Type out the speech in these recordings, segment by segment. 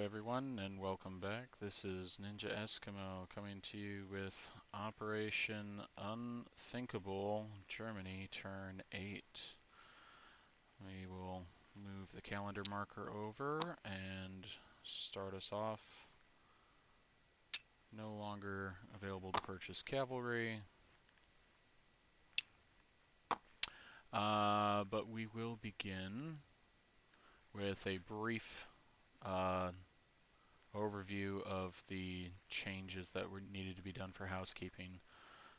everyone, and welcome back. This is Ninja Eskimo coming to you with Operation Unthinkable, Germany, Turn 8. We will move the calendar marker over and start us off. No longer available to purchase cavalry. But we will begin with a brief overview of the changes that were needed to be done for housekeeping.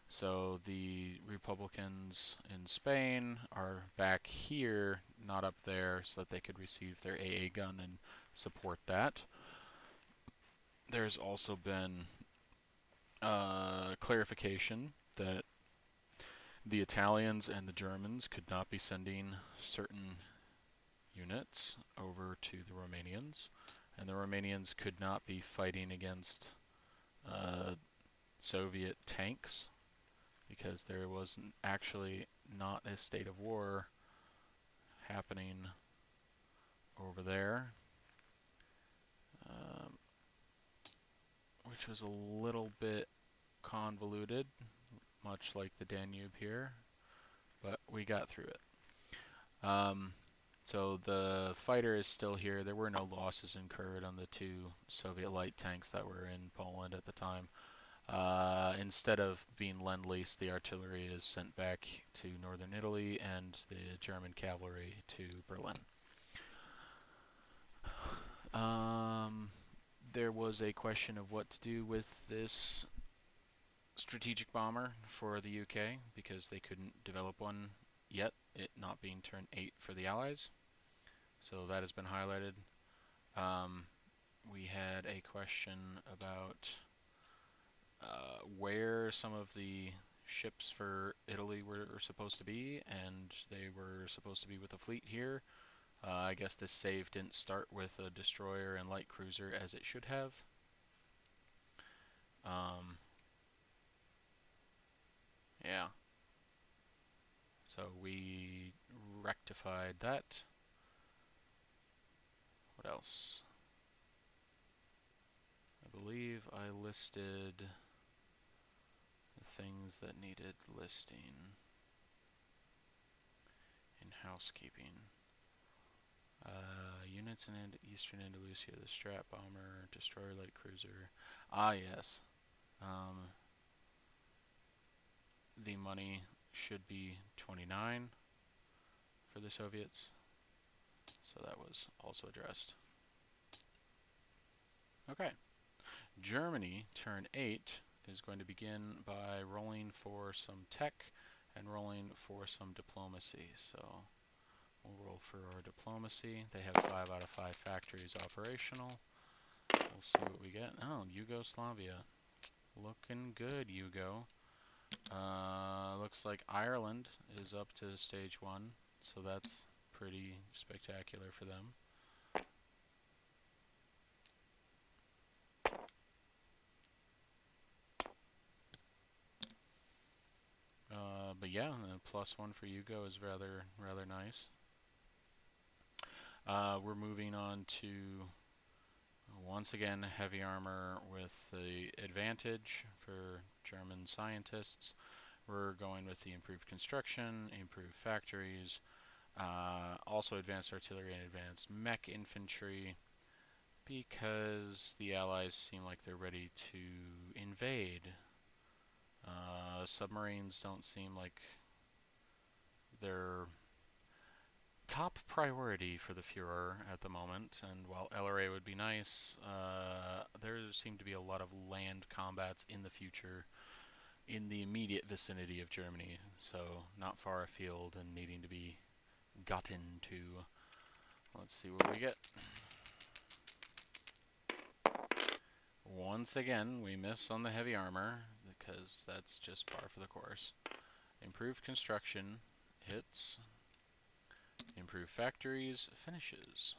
So the Republicans in Spain are back here, not up there, so that they could receive their AA gun and support that. There's also been clarification that the Italians and the Germans could not be sending certain units over to the Romanians, and the Romanians could not be fighting against Soviet tanks because there was actually not a state of war happening over there, which was a little bit convoluted, much like the Danube here, but we got through it. So the fighter is still here. There were no losses incurred on the two Soviet light tanks that were in Poland at the time. Instead of being Lend-Lease, the artillery is sent back to northern Italy and the German cavalry to Berlin. There was a question of what to do with this strategic bomber for the UK because they couldn't develop one yet, it not being turn 8 for the Allies. So that has been highlighted. We had a question about where some of the ships for Italy were supposed to be, and they were supposed to be with the fleet here. I guess this save didn't start with a destroyer and light cruiser as it should have. Yeah. So we rectified that. What else? I believe I listed the things that needed listing in housekeeping. Units in Eastern Andalusia, the Strat Bomber, Destroyer Light Cruiser. Ah, yes. The money should be 29 for the Soviets, so that was also addressed. Okay. Germany, turn 8, is going to begin by rolling for some tech and rolling for some diplomacy. So we'll roll for our diplomacy. They have 5 out of 5 factories operational. We'll see what we get. Oh, Yugoslavia. Looking good, Yugo. Looks like Ireland is up to stage 1, so that's pretty spectacular for them. But yeah, +1 for Yugo is rather nice. We're moving on to, once again, heavy armor with the advantage for German scientists. We're going with the improved construction, improved factories, also advanced artillery and advanced mech infantry, because the Allies seem like they're ready to invade. Submarines don't seem like they're top priority for the Fuhrer at the moment, and while LRA would be nice, there seem to be a lot of land combats in the future in the immediate vicinity of Germany, so not far afield and needing to be gotten to. Let's see what we get. Once again, we miss on the heavy armor, because that's just par for the course. Improved construction hits. Improved factories finishes.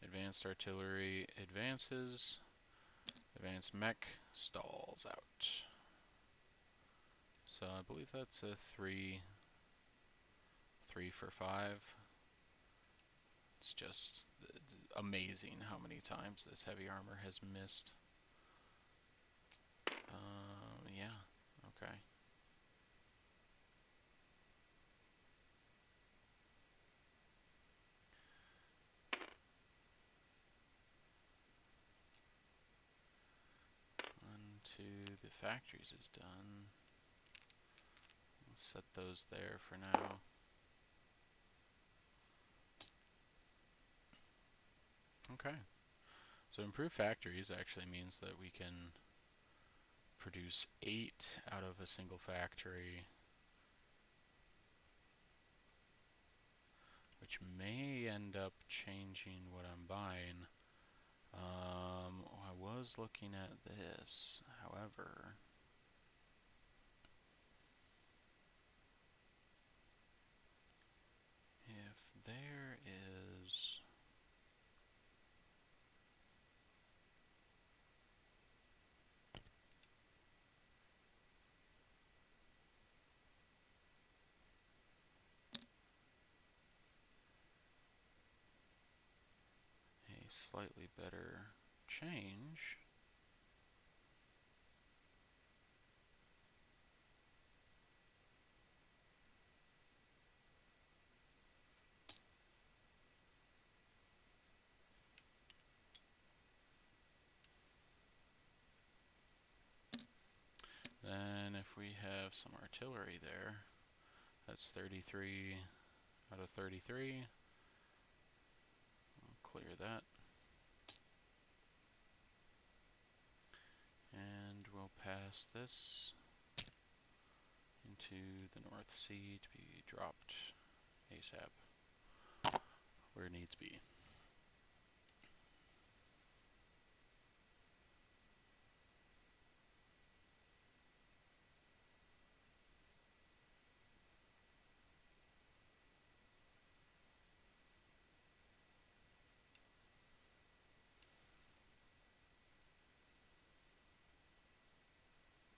Advanced artillery advances. Advanced mech stalls out. So I believe that's a 3 for 5. it's just amazing how many times this heavy armor has missed. Yeah, okay. One, two, the factories is done. We'll set those there for now. Okay. So improved factories actually means that we can produce 8 out of a single factory, which may end up changing what I'm buying. I was looking at this, however, if there is a slightly better change, then if we have some artillery there, that's 33 out of 33. I'll clear that. And we'll pass this into the North Sea to be dropped ASAP, where it needs to be.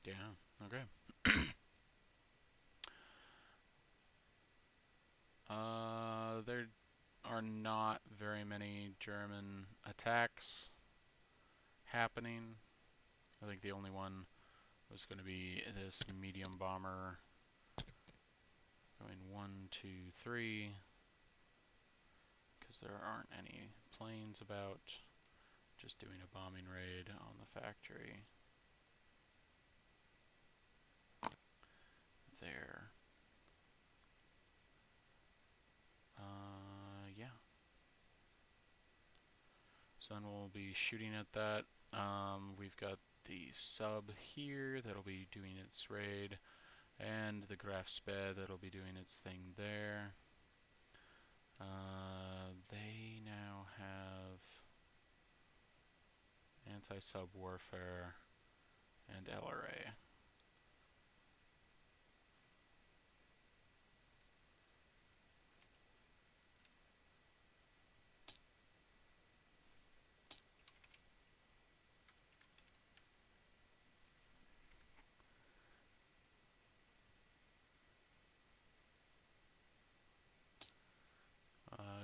Yeah, okay. There are not very many German attacks happening. I think the only one was going to be this medium bomber going 1, 2, 3, because there aren't any planes about. Just doing a bombing raid on the factory there. Yeah. So then we'll be shooting at that. We've got the sub here that'll be doing its raid, and the Graf Spee that'll be doing its thing there. They now have anti-sub warfare and LRA.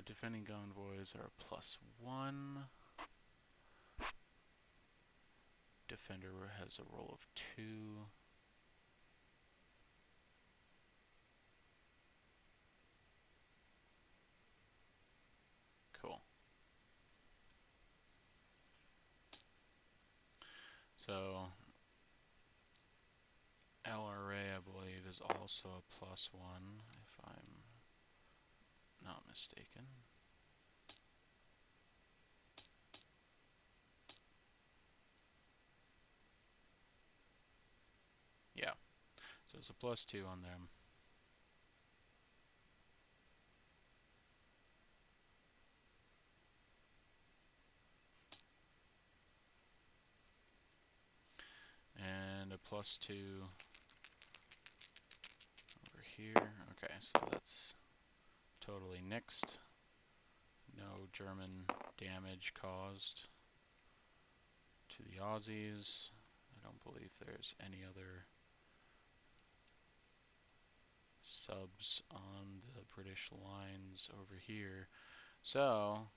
Defending convoys are +1. Defender has a roll of 2. Cool. So LRA, I believe, is also a +1, if I'm not mistaken. Yeah, so it's a +2 on them. And a +2 over here. Okay, so that's totally nixed. No German damage caused to the Aussies. I don't believe there's any other subs on the British lines over here. So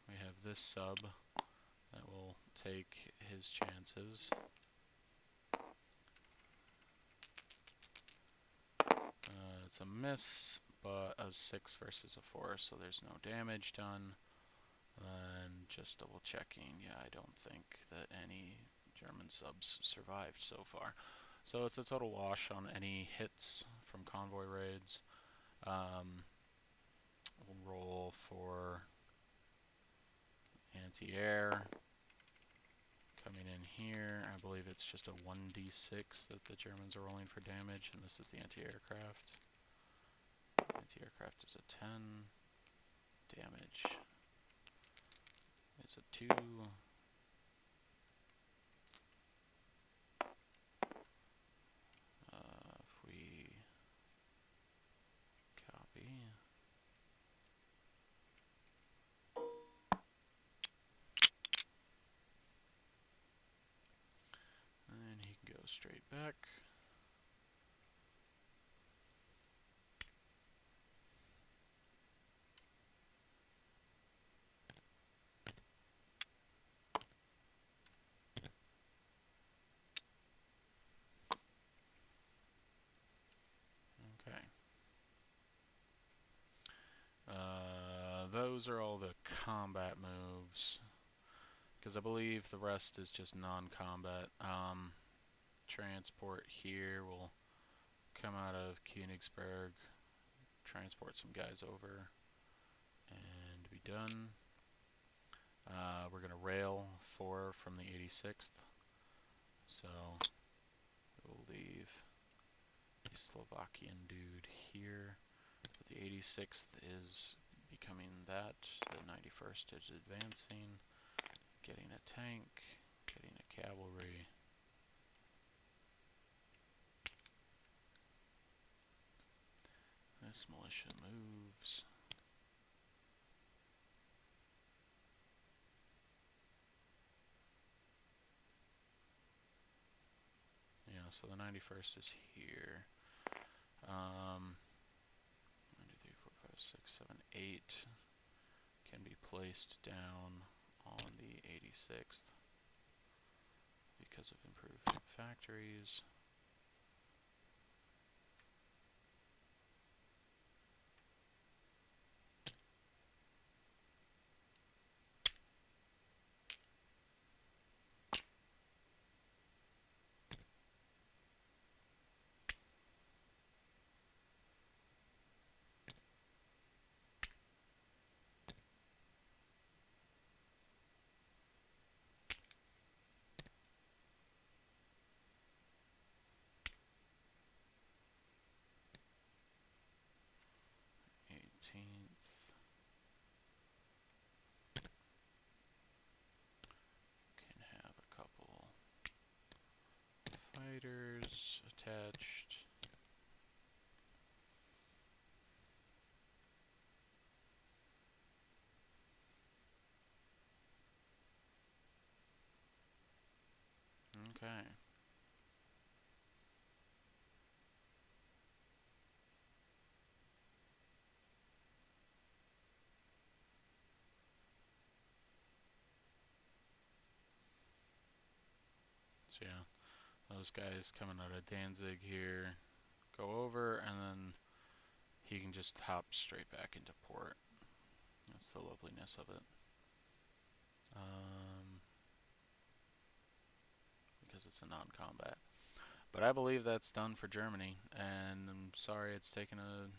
we have this sub that will take his chances. It's a miss, but a 6 versus a 4, so there's no damage done. And just double checking, yeah, I don't think that any German subs survived so far. So it's a total wash on any hits from convoy raids. We'll roll for anti-air. Coming in here, I believe it's just a 1d6 that the Germans are rolling for damage, and this is the anti-aircraft. Anti-aircraft is a 10. Damage is a 2. If we copy, and he can go straight back. Okay. Those are all the combat moves, because I believe the rest is just non-combat. Transport here will come out of Königsberg, transport some guys over, and be done. We're going to rail 4 from the 86th, so we'll leave the Slovakian dude here. But the 86th is becoming that. The 91st is advancing, getting a tank, getting a cavalry. This militia moves. Yeah, so the 91st is here. 1, 2, 3, 4, 5, 6, 7, 8 can be placed down on the 86th because of improved factories. Can have a couple fighters attached. Okay. So yeah, those guys coming out of Danzig here go over, and then he can just hop straight back into port. That's the loveliness of it. Because it's a non-combat. But I believe that's done for Germany, and I'm sorry it's taken a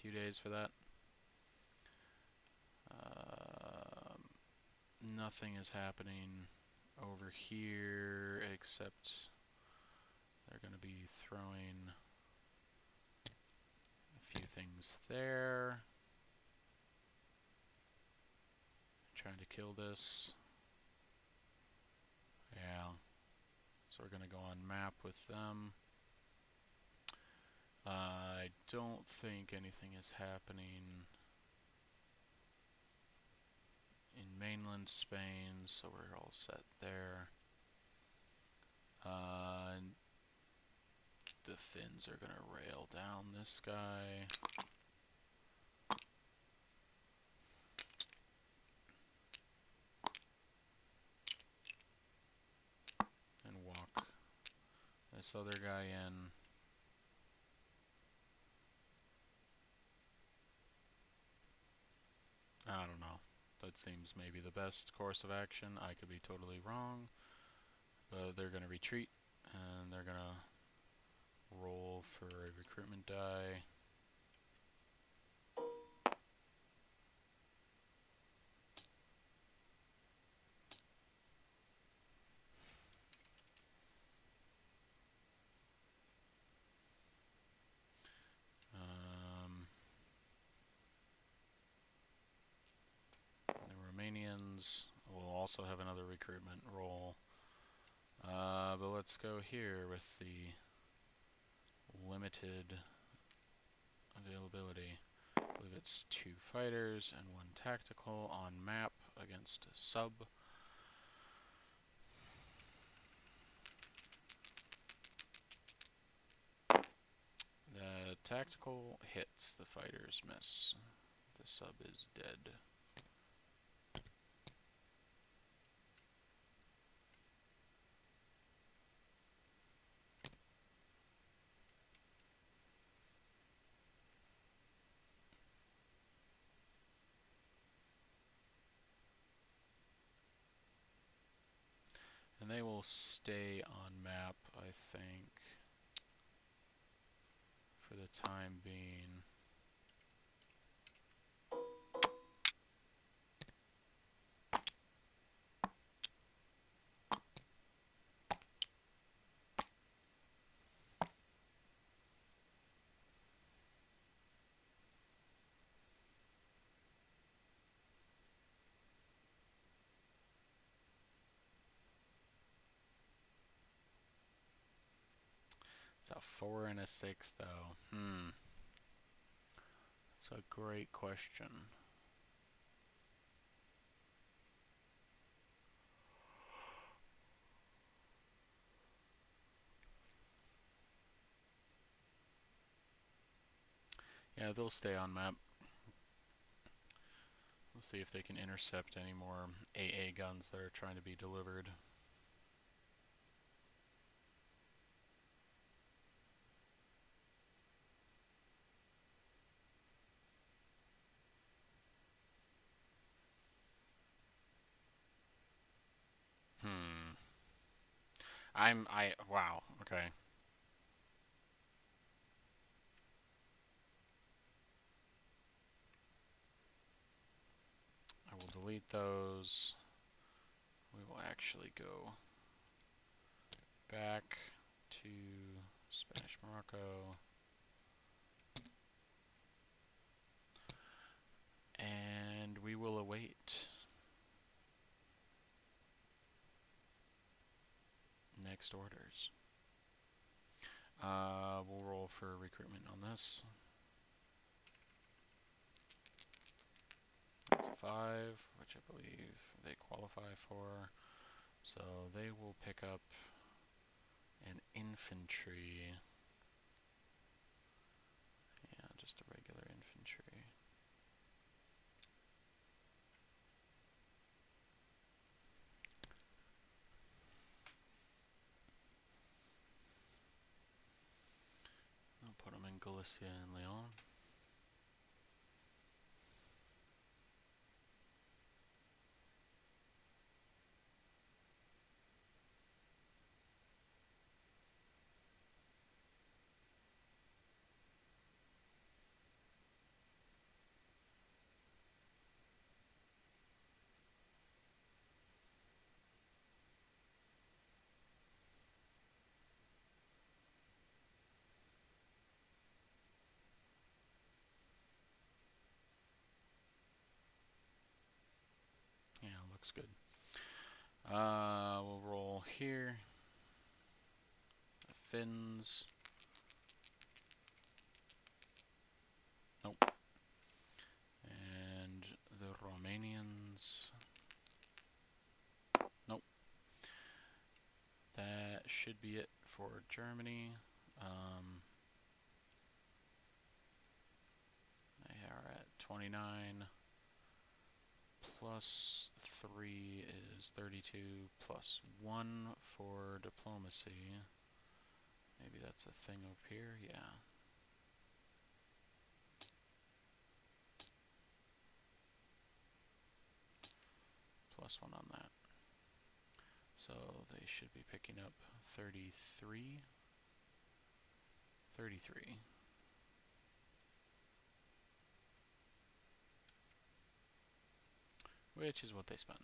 few days for that. Nothing is happening over here except they're going to be throwing a few things there. Trying to kill this. Yeah. So we're going to go on map with them. I don't think anything is happening in mainland Spain, so we're all set there. And the Finns are going to rail down this guy. this other guy in. I don't know. That seems maybe the best course of action. I could be totally wrong. But they're going to retreat, and they're going to roll for a recruitment die. The Romanians will also have another recruitment roll. But let's go here with the limited availability. I believe it's 2 fighters and 1 tactical on map against a sub. The tactical hits, the fighters miss. The sub is dead. And they will stay on map, I think, for the time being. It's a 4 and a 6, though. That's a great question. Yeah, they'll stay on map. We'll see if they can intercept any more AA guns that are trying to be delivered. Wow, okay. I will delete those. We will actually go back to Spanish Morocco. And we will await next orders. We'll roll for recruitment on this. That's a 5, which I believe they qualify for. So they will pick up an infantry. Yeah, just a regular infantry. I'll put them in Galicia and Leon. Yeah, looks good. We'll roll here. The Finns. Nope. And the Romanians. Nope. That should be it for Germany. They are at 29. Plus 3 is 32. Plus 1 for diplomacy. Maybe that's a thing up here, yeah. +1 on that. So they should be picking up 33. 33. Which is what they spent.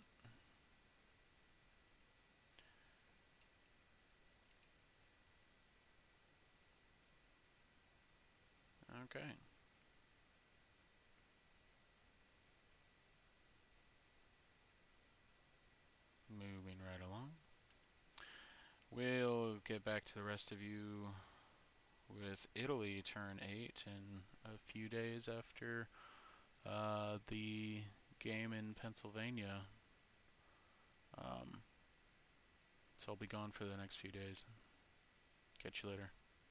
Okay. Moving right along. We'll get back to the rest of you with Italy turn 8 in a few days after the game in Pennsylvania. So I'll be gone for the next few days. Catch you later.